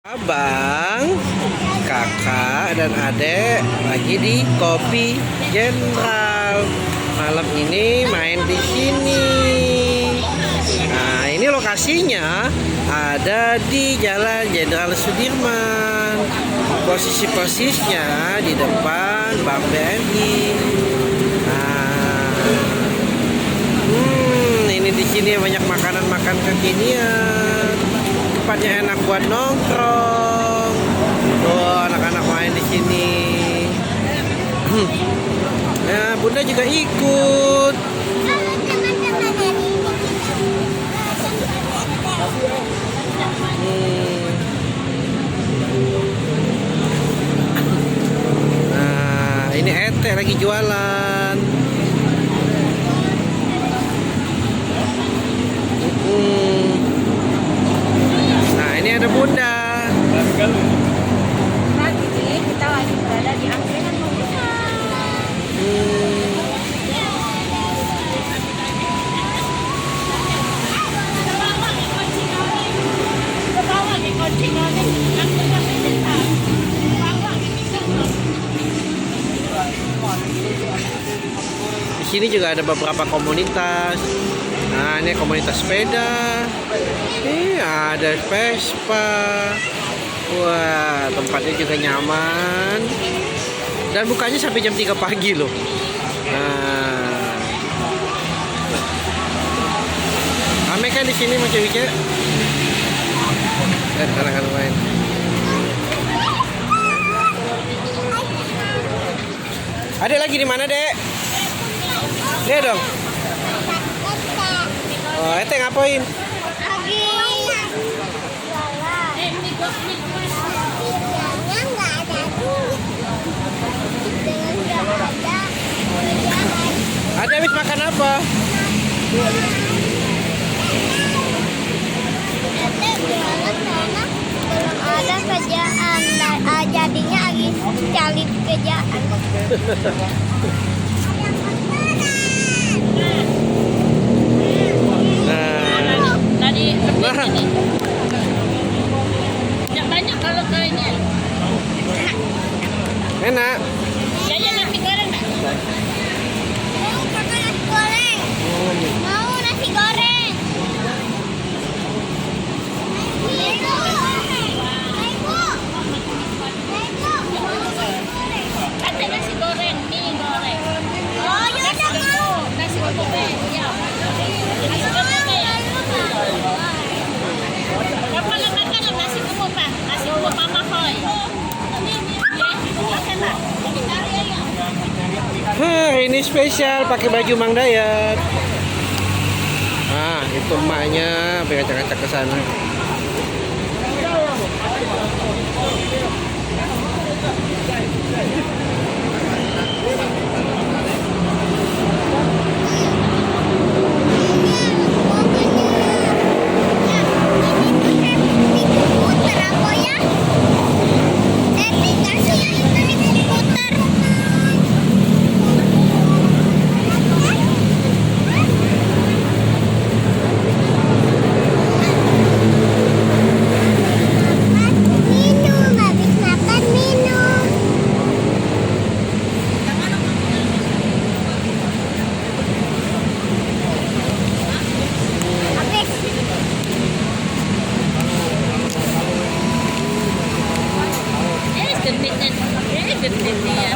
Abang, kakak, dan adek lagi di Kopi Jenderal. Malam ini main di sini. Nah, ini lokasinya ada di Jalan Jenderal Sudirman. Posisi-posisinya di depan Bank BNI. Ini di sini banyak makanan-makan kekinian. Tempatnya enak buat nongkrong. Tuh anak-anak main di sini. Ya, Bunda juga ikut. Nah, ini Ete lagi jualan. Nah, ini ada Bunda. Saat ini kita lagi berada di angkringan Monica. Di sini juga ada beberapa komunitas. Nah, ini komunitas sepeda. Ini ada Vespa. Wah, tempatnya juga nyaman. Dan bukanya sampai jam 3 pagi loh. Nah, rame kan di sini Mas Wice? Anak-anak main. Adek lagi di mana, Dek? Lihat dong. Oh, Ete ngapain? Ada habis makan apa? Belum ada kerjaan, jadinya lagi cari kerjaan. Tadi ini. Yang banyak kalau kayaknya. Enak. Jajan nasi goreng nggak? Mau makan nasi goreng? Mau nasi goreng? Ada nasi goreng, mie goreng. Oh, ya udah mau. Nasi goreng, ya. Nasi goreng ya. Kapan makan nasi bubur Pak? Nasi bubur Mama Hoy. Makan Pak. Ini spesial pakai baju Mang Dayat. Nah, itu emaknya ngacak-ngacak ke sana. Genit-genitnya.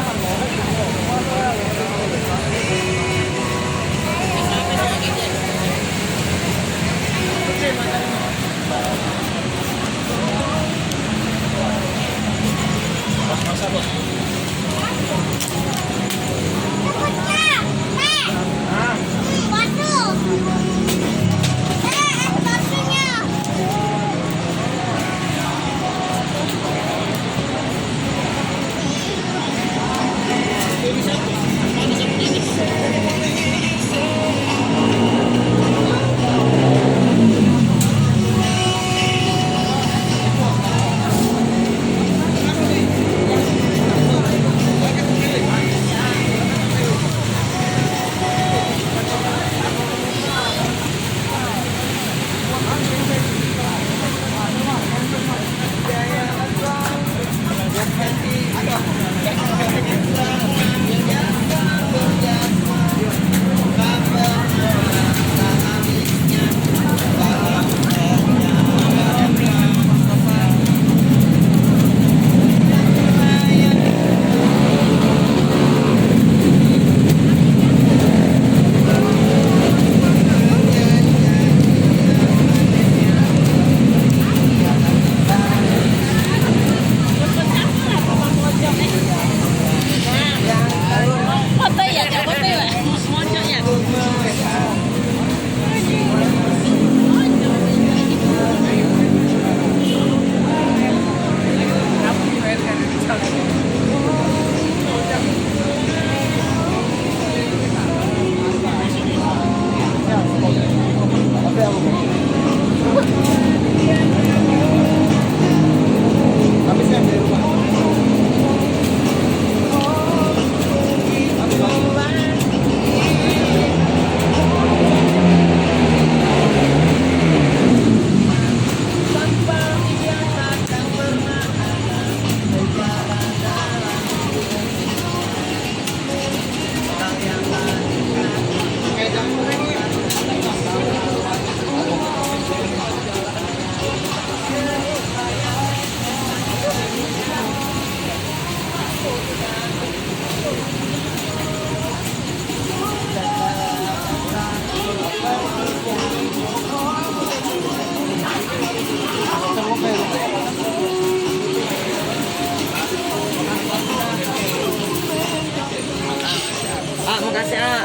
Makasih, A.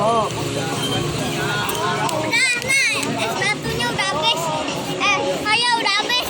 Oh. Udah, nah, es batunya udah habis. Ayo udah habis.